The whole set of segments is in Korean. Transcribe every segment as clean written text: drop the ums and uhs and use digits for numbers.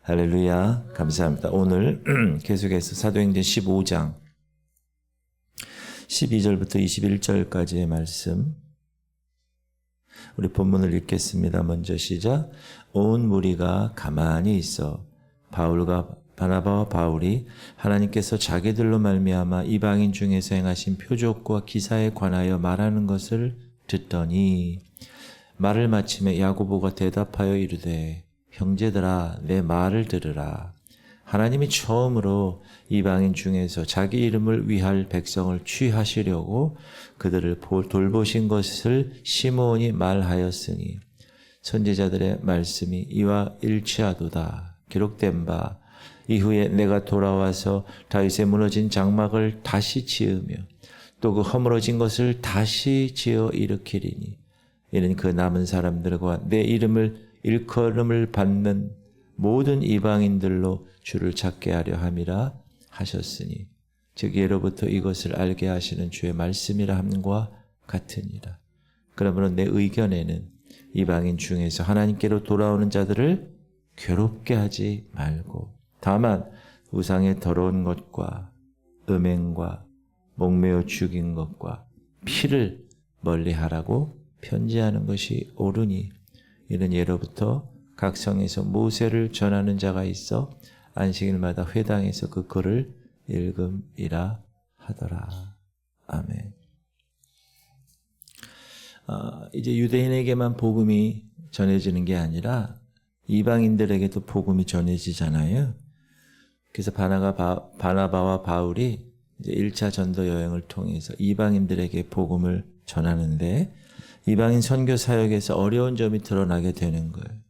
할렐루야. 감사합니다. 오늘 계속해서 사도행전 15장 12절부터 21절까지의 말씀 우리 본문을 읽겠습니다. 먼저 시작. 온 무리가 가만히 있어 바나바와 바울이 하나님께서 자기들로 말미암아 이방인 중에서 행하신 표적과 기사에 관하여 말하는 것을 듣더니 말을 마침에 야고보가 대답하여 이르되 형제들아 내 말을 들으라. 하나님이 처음으로 이방인 중에서 자기 이름을 위할 백성을 취하시려고 그들을 돌보신 것을 시므온이 말하였으니 선지자들의 말씀이 이와 일치하도다. 기록된 바 이후에 내가 돌아와서 다윗의 무너진 장막을 다시 지으며 또 그 허물어진 것을 다시 지어 일으키리니 이는 그 남은 사람들과 내 이름을 일컬음을 받는 모든 이방인들로 주를 찾게 하려 함이라 하셨으니 즉 예로부터 이것을 알게 하시는 주의 말씀이라 함과 같으니라. 그러므로 내 의견에는 이방인 중에서 하나님께로 돌아오는 자들을 괴롭게 하지 말고 다만 우상의 더러운 것과 음행과 목매어 죽인 것과 피를 멀리하라고 편지하는 것이 옳으니 이는 예로부터 각 성에서 모세를 전하는 자가 있어 안식일마다 회당에서 그 글을 읽음이라 하더라. 아멘. 이제 유대인에게만 복음이 전해지는 게 아니라 이방인들에게도 복음이 전해지잖아요. 그래서 바나바와 바울이 이제 1차 전도 여행을 통해서 이방인들에게 복음을 전하는데 이방인 선교 사역에서 어려운 점이 드러나게 되는 거예요.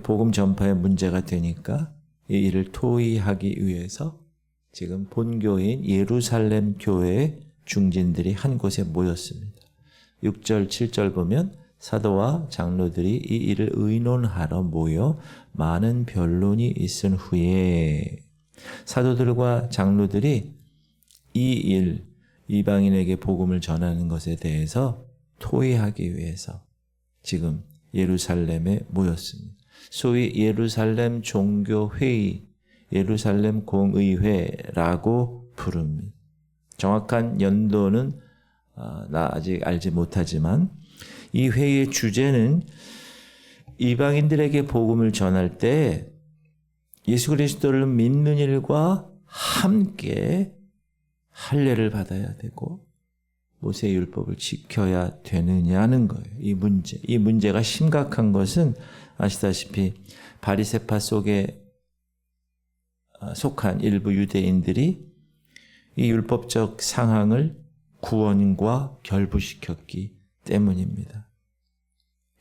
복음 전파에 문제가 되니까 이 일을 토의하기 위해서 지금 본교인 예루살렘 교회의 중진들이 한 곳에 모였습니다. 6절, 7절 보면 사도와 장로들이 이 일을 의논하러 모여 많은 변론이 있은 후에 사도들과 장로들이 이 일, 이방인에게 복음을 전하는 것에 대해서 토의하기 위해서 지금 예루살렘에 모였습니다. 소위 예루살렘 종교회의, 예루살렘 공의회라고 부릅니다. 정확한 연도는 나 아직 알지 못하지만 이 회의의 주제는 이방인들에게 복음을 전할 때 예수 그리스도를 믿는 일과 함께 할례를 받아야 되고 모세의 율법을 지켜야 되느냐는 거예요. 이 문제가 심각한 것은 아시다시피 바리새파 속에 속한 일부 유대인들이 이 율법적 상황을 구원과 결부시켰기 때문입니다.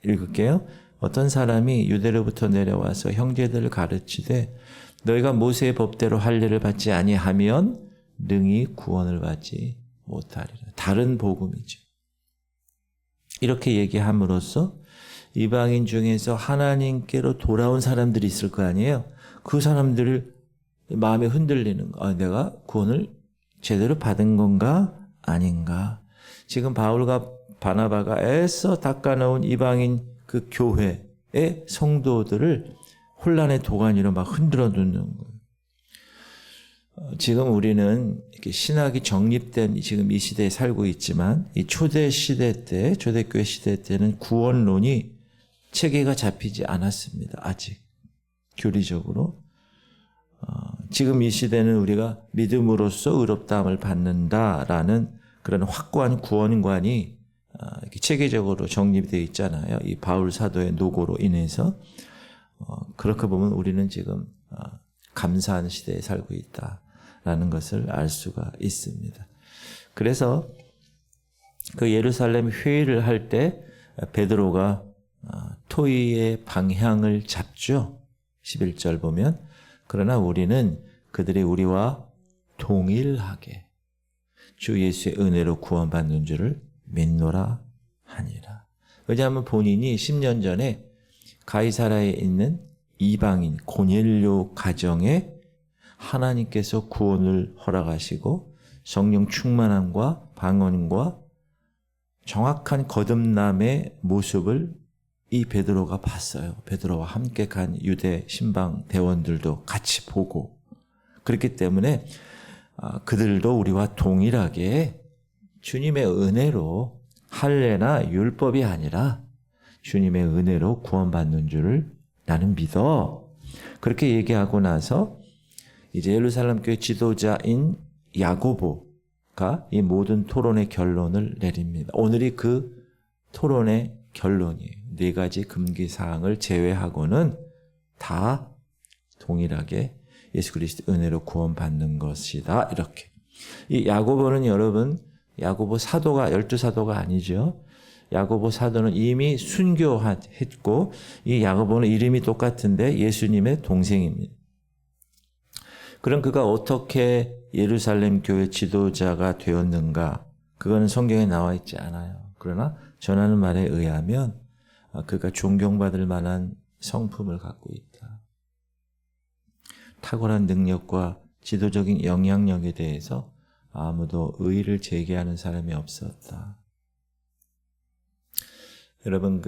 읽을게요. 어떤 사람이 유대로부터 내려와서 형제들을 가르치되 너희가 모세의 법대로 할례를 받지 아니하면 능히 구원을 받지 못하리라. 다른 복음이죠. 이렇게 얘기함으로써 이방인 중에서 하나님께로 돌아온 사람들이 있을 거 아니에요. 그 사람들을 마음에 흔들리는 거. 내가 구원을 제대로 받은 건가 아닌가. 지금 바울과 바나바가 애써 닦아놓은 이방인 그 교회의 성도들을 혼란의 도가니로 막 흔들어 놓는 거예요. 지금 우리는 이렇게 신학이 정립된 지금 이 시대에 살고 있지만 이 초대 시대 때, 초대교회 시대 때는 구원론이 체계가 잡히지 않았습니다. 아직 교리적으로. 지금 이 시대는 우리가 믿음으로써 의롭다함을 받는다라는 그런 확고한 구원관이 이렇게 체계적으로 정립되어 있잖아요. 이 바울 사도의 노고로 인해서. 그렇게 보면 우리는 지금 감사한 시대에 살고 있다라는 것을 알 수가 있습니다. 그래서 그 예루살렘 회의를 할 때 베드로가 토의의 방향을 잡죠. 11절 보면 그러나 우리는 그들이 우리와 동일하게 주 예수의 은혜로 구원받는 줄을 믿노라 하니라. 왜냐하면 본인이 10년 전에 가이사라에 있는 이방인 고넬료 가정에 하나님께서 구원을 허락하시고 성령 충만함과 방언과 정확한 거듭남의 모습을 이 베드로가 봤어요. 베드로와 함께 간 유대 신방 대원들도 같이 보고, 그렇기 때문에 그들도 우리와 동일하게 주님의 은혜로, 할례나 율법이 아니라 주님의 은혜로 구원받는 줄을 나는 믿어. 그렇게 얘기하고 나서 이제 예루살렘 교회 지도자인 야고보가 이 모든 토론의 결론을 내립니다. 오늘이 그 토론의 결론이에요. 4가지 금기사항을 제외하고는 다 동일하게 예수 그리스도 은혜로 구원받는 것이다. 이렇게. 이 야고보는 여러분, 야고보 사도가 12사도가 아니죠. 야고보 사도는 이미 순교했고, 이 야고보는 이름이 똑같은데 예수님의 동생입니다. 그럼 그가 어떻게 예루살렘 교회 지도자가 되었는가? 그거는 성경에 나와 있지 않아요. 그러나 전하는 말에 의하면 그가 존경받을 만한 성품을 갖고 있다. 탁월한 능력과 지도적인 영향력에 대해서 아무도 의의를 제기하는 사람이 없었다. 여러분,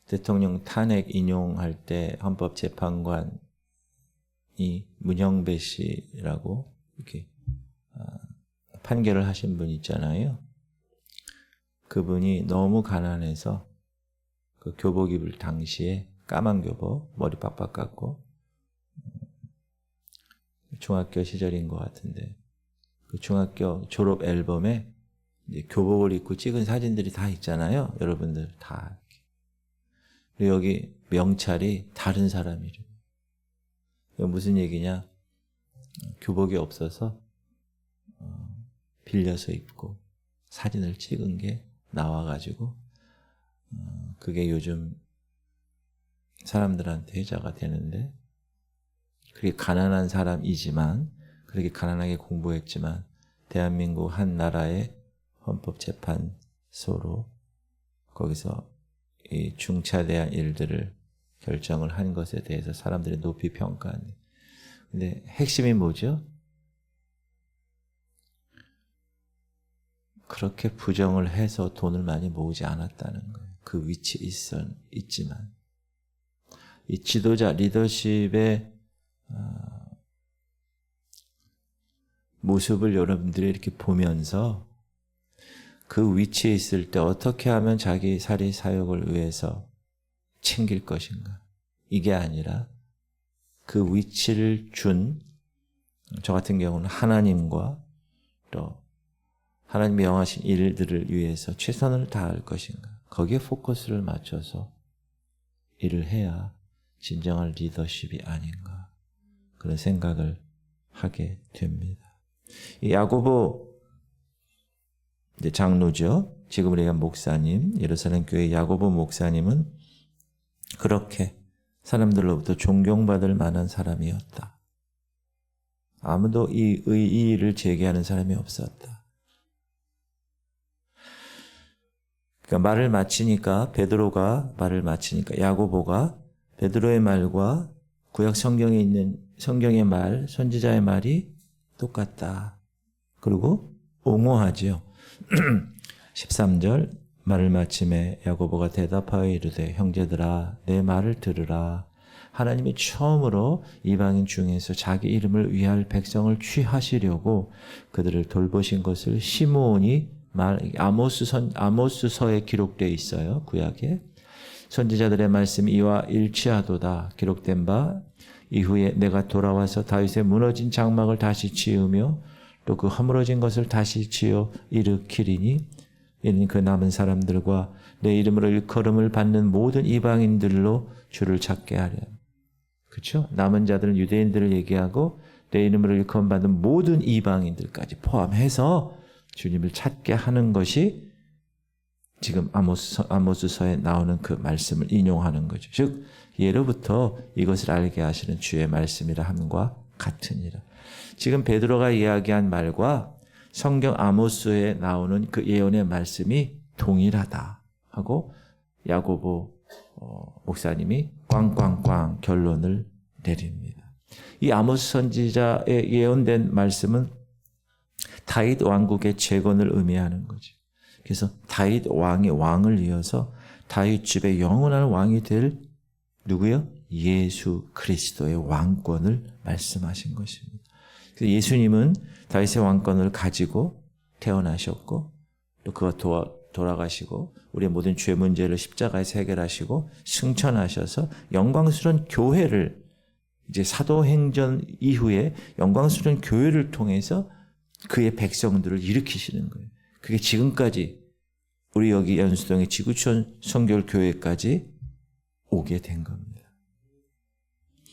대통령 탄핵 인용할 때 헌법재판관이 문영배 씨라고 이렇게 판결을 하신 분 있잖아요. 그분이 너무 가난해서 그 교복 입을 당시에 까만 교복, 머리 빡빡 깎고, 중학교 시절인 것 같은데, 그 중학교 졸업 앨범에 이제 교복을 입고 찍은 사진들이 다 있잖아요. 여러분들 다. 그리고 여기 명찰이 다른 사람이래요. 이거 무슨 얘기냐? 교복이 없어서 빌려서 입고 사진을 찍은 게 나와가지고 그게 요즘 사람들한테 회자가 되는데, 그렇게 가난한 사람이지만, 그렇게 가난하게 공부했지만 대한민국 한 나라의 헌법재판소로 거기서 이 중차대한 일들을 결정을 한 것에 대해서 사람들이 높이 평가하는. 근데 핵심이 뭐죠? 그렇게 부정을 해서 돈을 많이 모으지 않았다는 거예요. 그 위치에 있지만. 이 지도자, 리더십의 모습을 여러분들이 이렇게 보면서 그 위치에 있을 때 어떻게 하면 자기 사리 사역을 위해서 챙길 것인가. 이게 아니라 그 위치를 준 저 같은 경우는 하나님과 또 하나님이 명하신 일들을 위해서 최선을 다할 것인가. 거기에 포커스를 맞춰서 일을 해야 진정한 리더십이 아닌가. 그런 생각을 하게 됩니다. 이 야고보 이제 장로죠. 지금 우리가 목사님, 예루살렘 교회 야고보 목사님은 그렇게 사람들로부터 존경받을 만한 사람이었다. 아무도 이 의의를 제기하는 사람이 없었다. 그러니까 말을 마치니까, 베드로가 말을 마치니까 야고보가 베드로의 말과 구약 성경에 있는 성경의 말, 선지자의 말이 똑같다. 그리고 옹호하죠. 13절 말을 마침에 야고보가 대답하여 이르되 형제들아 내 말을 들으라. 하나님이 처음으로 이방인 중에서 자기 이름을 위할 백성을 취하시려고 그들을 돌보신 것을 시므온이 아모스서에 기록되어 있어요. 구약에. 선지자들의 말씀이 이와 일치하도다. 기록된 바 이후에 내가 돌아와서 다윗의 무너진 장막을 다시 지으며 또 그 허물어진 것을 다시 지어 일으키리니 이는 그 남은 사람들과 내 이름으로 일컬음을 받는 모든 이방인들로 주를 찾게 하려. 그렇죠? 남은 자들은 유대인들을 얘기하고 내 이름으로 일컬음 받는 모든 이방인들까지 포함해서 주님을 찾게 하는 것이 지금 아모스서에 나오는 그 말씀을 인용하는 거죠. 즉 예로부터 이것을 알게 하시는 주의 말씀이라 함과 같으니라. 지금 베드로가 이야기한 말과 성경 아모스에 나오는 그 예언의 말씀이 동일하다 하고 야고보 목사님이 꽝꽝꽝 결론을 내립니다. 이 아모스 선지자의 예언된 말씀은 다윗 왕국의 재건을 의미하는 거죠. 그래서 다윗 왕의 왕을 이어서 다윗 집의 영원한 왕이 될 누구요? 예수 그리스도의 왕권을 말씀하신 것입니다. 그래서 예수님은 다윗의 왕권을 가지고 태어나셨고 또 그가 돌아가시고 우리의 모든 죄 문제를 십자가에서 해결하시고 승천하셔서 영광스러운 교회를 이제 사도행전 이후에 영광스러운 교회를 통해서 그의 백성들을 일으키시는 거예요. 그게 지금까지 우리 여기 연수동의 지구촌 성결교회까지 오게 된 겁니다.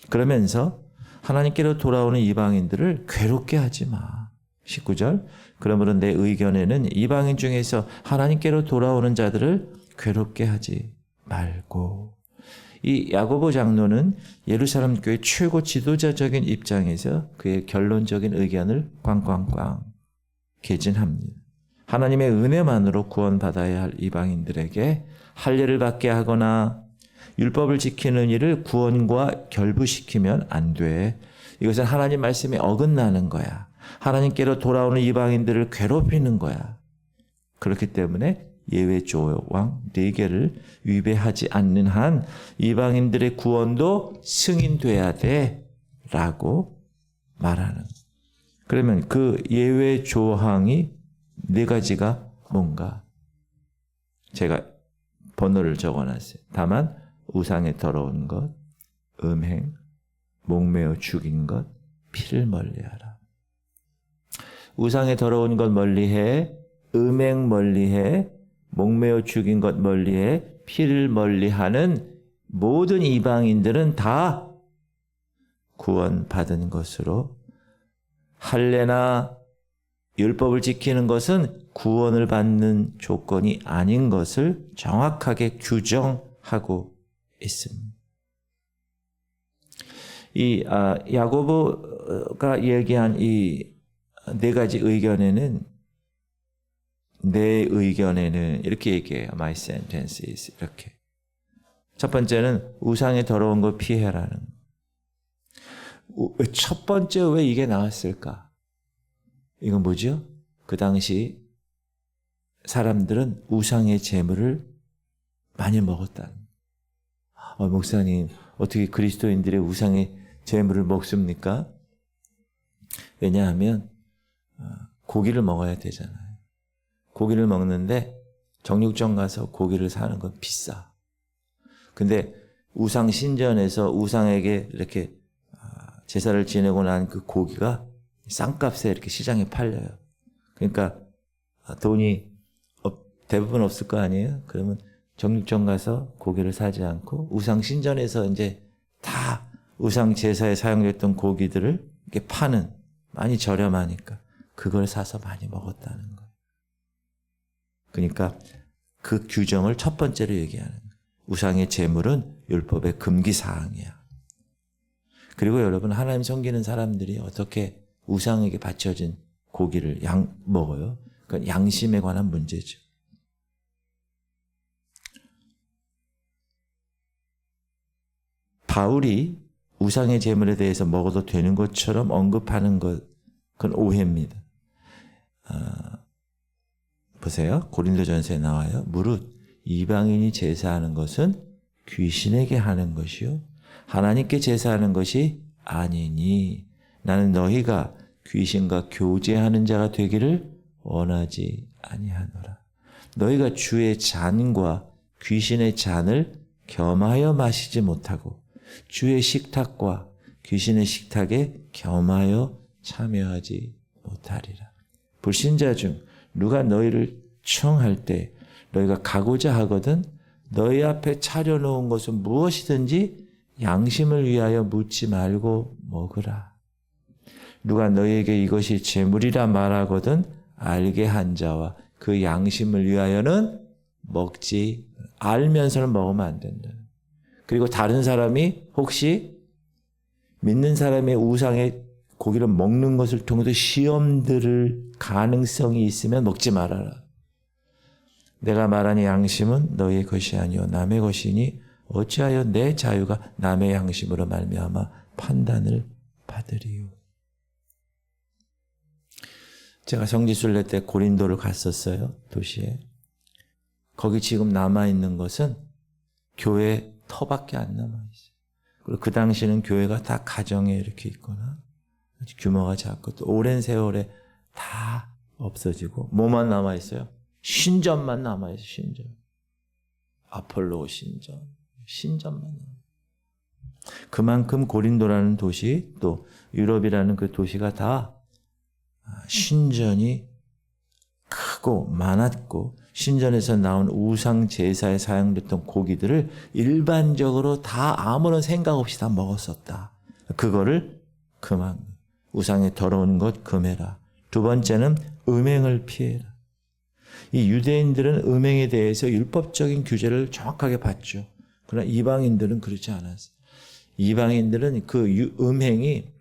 그러면서 하나님께로 돌아오는 이방인들을 괴롭게 하지 마. 19절. 그러므로 내 의견에는 이방인 중에서 하나님께로 돌아오는 자들을 괴롭게 하지 말고. 이 야고보 장로는 예루살렘 교회 최고 지도자적인 입장에서 그의 결론적인 의견을 꽝꽝꽝 개진합니다. 하나님의 은혜만으로 구원받아야 할 이방인들에게 할례를 받게 하거나 율법을 지키는 일을 구원과 결부시키면 안 돼. 이것은 하나님 말씀에 어긋나는 거야. 하나님께로 돌아오는 이방인들을 괴롭히는 거야. 그렇기 때문에 예외 조항 4개를 위배하지 않는 한 이방인들의 구원도 승인돼야 돼 라고 말하는. 그러면 그 예외 조항이 4가지가 뭔가? 제가 번호를 적어놨어요. 다만 우상에 더러운 것, 음행, 목매어 죽인 것, 피를 멀리하라. 우상에 더러운 것 멀리해, 음행 멀리해, 목매어 죽인 것 멀리해, 피를 멀리하는 모든 이방인들은 다 구원받은 것으로, 할례나 율법을 지키는 것은 구원을 받는 조건이 아닌 것을 정확하게 규정하고 있습니다. 이 야고보가 얘기한 이 4가지 의견에는 내 의견에는 이렇게 얘기해요. My sentence is 이렇게. 첫 번째는 우상에 더러운 거 피해라는. 첫 번째 왜 이게 나왔을까? 이건 뭐죠? 그 당시 사람들은 우상의 제물을 많이 먹었다는. 목사님, 어떻게 그리스도인들의 우상의 제물을 먹습니까? 왜냐하면 고기를 먹어야 되잖아요. 고기를 먹는데 정육점 가서 고기를 사는 건 비싸. 근데 우상 신전에서 우상에게 이렇게 제사를 지내고 난 그 고기가 싼값에 이렇게 시장에 팔려요. 그러니까 돈이 대부분 없을 거 아니에요? 그러면 정육점 가서 고기를 사지 않고 우상 신전에서 이제 다 우상 제사에 사용됐던 고기들을 이렇게 파는, 많이 저렴하니까 그걸 사서 많이 먹었다는 거예요. 그러니까 그 규정을 첫 번째로 얘기하는 거예요. 우상의 제물은 율법의 금기 사항이야. 그리고 여러분, 하나님 섬기는 사람들이 어떻게 우상에게 바쳐진 고기를 먹어요? 그건 양심에 관한 문제죠. 바울이 우상의 제물에 대해서 먹어도 되는 것처럼 언급하는 것, 그건 오해입니다. 보세요. 고린도전서에 나와요. 무릇 이방인이 제사하는 것은 귀신에게 하는 것이요 하나님께 제사하는 것이 아니니 나는 너희가 귀신과 교제하는 자가 되기를 원하지 아니하노라. 너희가 주의 잔과 귀신의 잔을 겸하여 마시지 못하고 주의 식탁과 귀신의 식탁에 겸하여 참여하지 못하리라. 불신자 중 누가 너희를 청할 때 너희가 가고자 하거든 너희 앞에 차려놓은 것은 무엇이든지 양심을 위하여 묻지 말고 먹으라. 누가 너희에게 이것이 제물이라 말하거든 알게 한 자와 그 양심을 위하여는 먹지, 알면서는 먹으면 안 된다. 그리고 다른 사람이 혹시 믿는 사람의 우상의 고기를 먹는 것을 통해서 시험 들을 가능성이 있으면 먹지 말아라. 내가 말하는 양심은 너희의 것이 아니요 남의 것이니 어찌하여 내 자유가 남의 양심으로 말미암아 판단을 받으리요. 제가 성지순례 때 고린도를 갔었어요. 도시에. 거기 지금 남아있는 것은 교회 터밖에 안 남아있어요. 그리고 그 당시는 교회가 다 가정에 이렇게 있거나 규모가 작고 또 오랜 세월에 다 없어지고 뭐만 남아있어요? 신전만 남아있어요. 신전. 아폴로 신전만 남아있어요. 그만큼 고린도라는 도시 또 유럽이라는 그 도시가 다 신전이 크고 많았고 신전에서 나온 우상 제사에 사용됐던 고기들을 일반적으로 다 아무런 생각 없이 다 먹었었다. 그거를 금한 우상에 더러운 것 금해라. 두 번째는 음행을 피해라. 이 유대인들은 음행에 대해서 율법적인 규제를 정확하게 받죠. 그러나 이방인들은 그렇지 않았어요. 이방인들은 그 음행이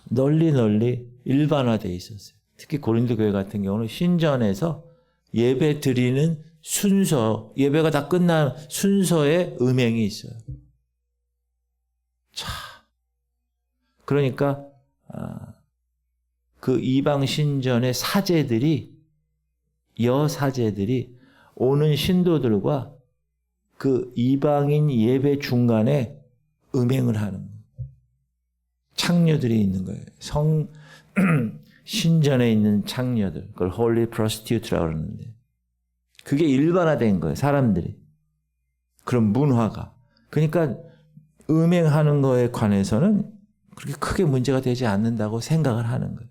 널리 일반화되어 있었어요. 특히 고린도 교회 같은 경우는 신전에서 예배 드리는 순서, 예배가 다 끝난 순서에 음행이 있어요. 자, 그러니까 그 이방 신전의 여사제들이 오는 신도들과 그 이방인 예배 중간에 음행을 하는 거예요. 창녀들이 있는 거예요. 신전에 있는 창녀들, 그걸 홀리 프로스티튜트라고 그러는데 그게 일반화된 거예요. 사람들이. 그런 문화가. 그러니까 음행하는 거에 관해서는 그렇게 크게 문제가 되지 않는다고 생각을 하는 거예요.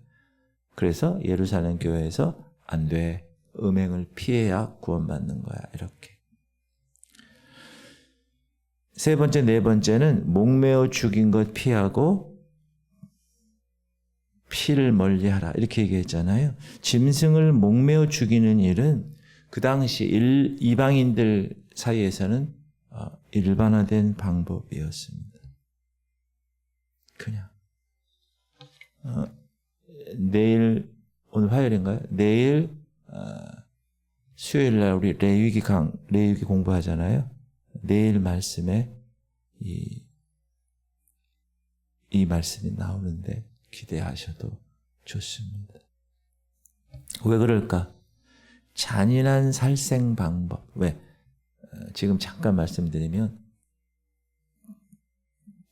그래서 예루살렘 교회에서 안 돼. 음행을 피해야 구원받는 거야. 이렇게. 세 번째, 네 번째는 목매어 죽인 것 피하고 피를 멀리하라. 이렇게 얘기했잖아요. 짐승을 목매어 죽이는 일은 그 당시 이방인들 사이에서는 일반화된 방법이었습니다. 그냥 내일 오늘 화요일인가요? 내일 수요일 날 우리 레위기 공부하잖아요. 내일 말씀에 이 말씀이 나오는데 기대하셔도 좋습니다. 왜 그럴까? 잔인한 살생 방법. 왜? 지금 잠깐 말씀드리면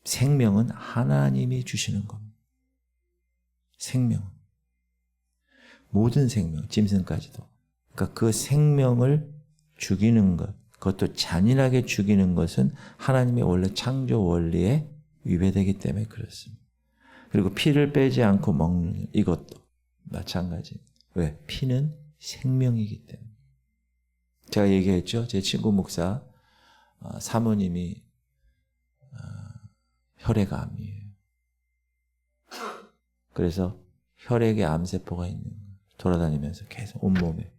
생명은 하나님이 주시는 겁니다. 생명. 모든 생명, 짐승까지도. 그러니까 그 생명을 죽이는 것, 그것도 잔인하게 죽이는 것은 하나님의 원래 창조 원리에 위배되기 때문에 그렇습니다. 그리고 피를 빼지 않고 먹는 이것도 마찬가지. 왜? 피는 생명이기 때문에. 제가 얘기했죠. 제 친구 목사 사모님이 혈액암이에요. 그래서 혈액에 암세포가 있는 거예요. 돌아다니면서 계속 온몸에.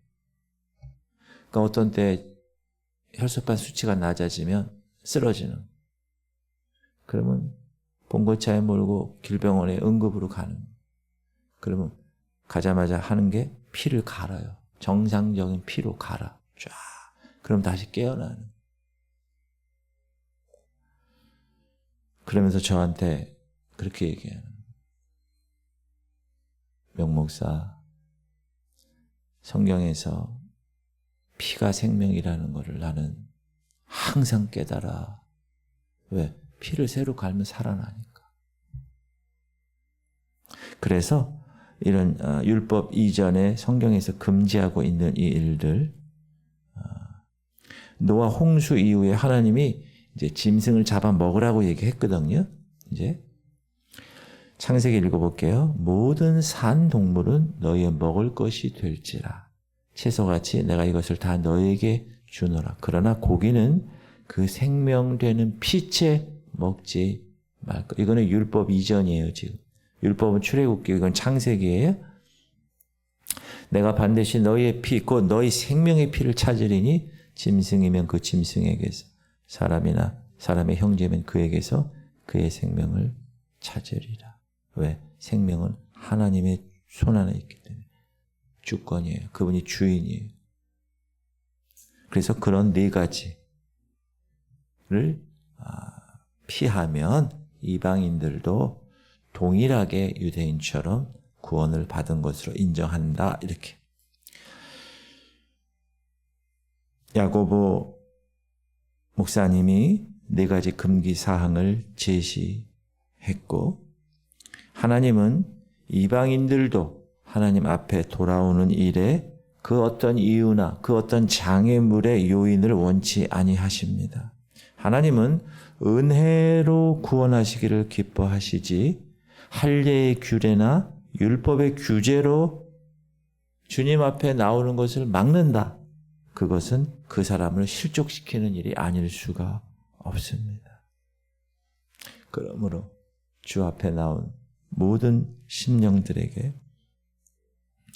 그러니까 어떤 때 혈소판 수치가 낮아지면 쓰러지는. 그러면 봉고차에 몰고 길병원에 응급으로 가는. 그러면 가자마자 하는 게 피를 갈아요. 정상적인 피로 갈아. 쫙. 그럼 다시 깨어나는. 그러면서 저한테 그렇게 얘기하는. 명목사, 성경에서 피가 생명이라는 것을 나는 항상 깨달아. 왜? 피를 새로 갈면 살아나니까. 그래서 이런 율법 이전에 성경에서 금지하고 있는 이 일들, 노아 홍수 이후에 하나님이 이제 짐승을 잡아 먹으라고 얘기했거든요. 이제 창세기 읽어볼게요. 모든 산 동물은 너희의 먹을 것이 될지라. 채소같이 내가 이것을 다 너희에게 주노라. 그러나 고기는 그 생명되는 피채 먹지 말까. 이거는 율법 이전이에요, 지금. 율법은 출애굽기, 이건 창세기예요. 내가 반드시 너희의 피, 곧 너희 생명의 피를 찾으리니 짐승이면 그 짐승에게서, 사람이나 사람의 형제면 그에게서 그의 생명을 찾으리라. 왜? 생명은 하나님의 손 안에 있기 때문에. 주권이에요. 그분이 주인이에요. 그래서 그런 네 가지를 피하면 이방인들도 동일하게 유대인처럼 구원을 받은 것으로 인정한다. 이렇게. 야고보 목사님이 4가지 금기 사항을 제시했고, 하나님은 이방인들도 하나님 앞에 돌아오는 일에 그 어떤 이유나 그 어떤 장애물의 요인을 원치 아니하십니다. 하나님은 은혜로 구원하시기를 기뻐하시지 할례의 규례나 율법의 규제로 주님 앞에 나오는 것을 막는다. 그것은 그 사람을 실족시키는 일이 아닐 수가 없습니다. 그러므로 주 앞에 나온 모든 심령들에게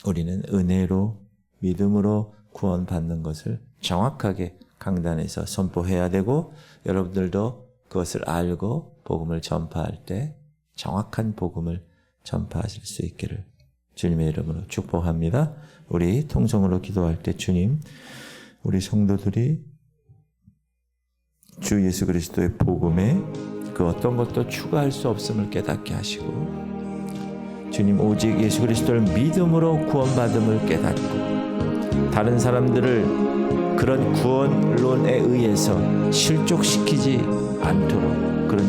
우리는 은혜로 믿음으로 구원받는 것을 정확하게 강단에서 선포해야 되고, 여러분들도 그것을 알고 복음을 전파할 때 정확한 복음을 전파하실 수 있기를 주님의 이름으로 축복합니다. 우리 통성으로 기도할 때 주님, 우리 성도들이 주 예수 그리스도의 복음에 그 어떤 것도 추가할 수 없음을 깨닫게 하시고, 주님 오직 예수 그리스도를 믿음으로 구원받음을 깨닫고, 다른 사람들을 그런 구원론에 의해서 실족시키지 않도록 그런